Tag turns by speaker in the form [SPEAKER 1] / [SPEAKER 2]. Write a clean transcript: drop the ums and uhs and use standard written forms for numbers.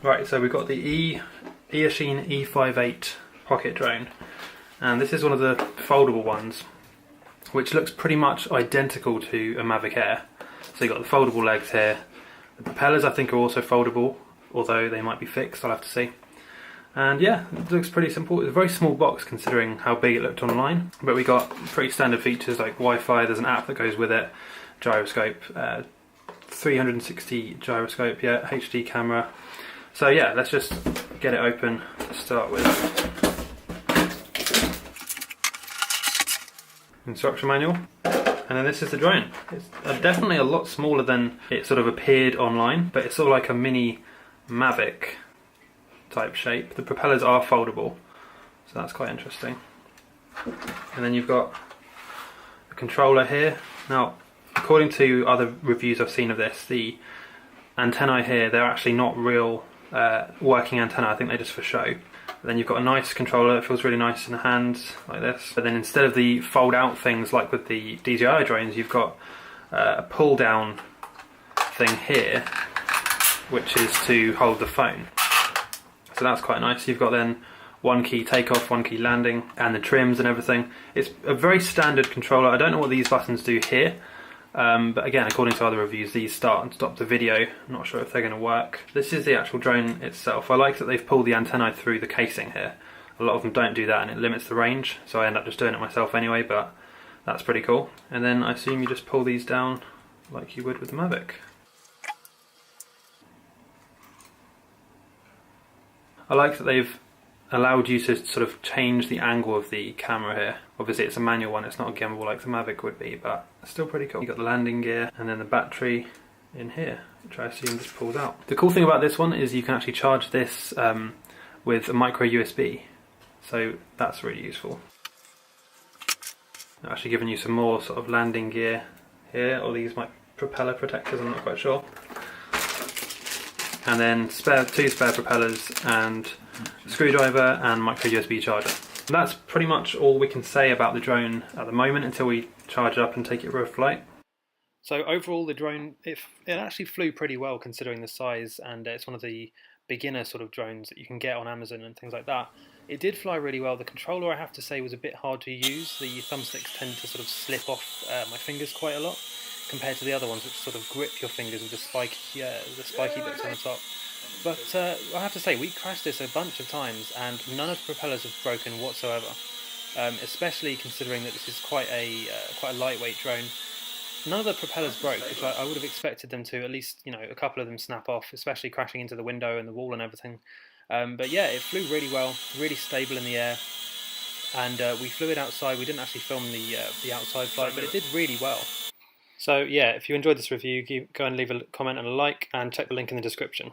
[SPEAKER 1] Right, so we've got the Eachine E58 pocket drone, and this is one of the foldable ones, which looks pretty much identical to a Mavic Air. So you've got the foldable legs here. The propellers I think are also foldable, although they might be fixed, I'll have to see. And yeah, it looks pretty simple. It's a very small box considering how big it looked online, but we got pretty standard features like Wi-Fi, there's an app that goes with it, gyroscope, 360 gyroscope, yeah, HD camera. So yeah, let's just get it open to start with. Instruction manual. And then this is the drone. It's definitely a lot smaller than it sort of appeared online, but it's sort of like a mini Mavic type shape. The propellers are foldable, so that's quite interesting. And then you've got the controller here. Now, according to other reviews I've seen of this, the antennae here, they're actually not real working antenna. I think they're just for show. But then you've got a nice controller. It feels really nice in the hands like this. But then instead of the fold out things like with the DJI drones, you've got a pull down thing here, which is to hold the phone. So that's quite nice. You've got then one key takeoff, one key landing, and the trims and everything. It's a very standard controller. I don't know what these buttons do here. But again, according to other reviews, these start and stop the video. I'm not sure if they're going to work. This is the actual drone itself. I like that they've pulled the antennae through the casing here. A lot of them don't do that and it limits the range, so I end up just doing it myself anyway, but that's pretty cool. And then I assume you just pull these down like you would with the Mavic. I like that they've allowed you to sort of change the angle of the camera here. Obviously it's a manual one, it's not a gimbal like the Mavic would be, but it's still pretty cool. You've got the landing gear and then the battery in here, which I assume just pulls out. The cool thing about this one is you can actually charge this with a micro USB, so that's really useful. They're actually giving you some more sort of landing gear here, or these might propeller protectors, I'm not quite sure. And then two spare propellers and screwdriver and micro USB charger. And that's pretty much all we can say about the drone at the moment until we charge it up and take it for a flight. So overall the drone, it actually flew pretty well considering the size, and it's one of the beginner sort of drones that you can get on Amazon and things like that. It did fly really well. The controller, I have to say, was a bit hard to use. The thumbsticks tend to sort of slip off my fingers quite a lot compared to the other ones which sort of grip your fingers with the spiky bits on the top. But I have to say, we crashed this a bunch of times and none of the propellers have broken whatsoever. Especially considering that this is quite a lightweight drone. None of the propellers broke, which I would have expected them to. At least, you know, a couple of them snap off, especially crashing into the window and the wall and everything. But yeah, it flew really well, really stable in the air, and we flew it outside. We didn't actually film the outside flight, but it did really well. So yeah, if you enjoyed this review, go and leave a comment and a like, and check the link in the description.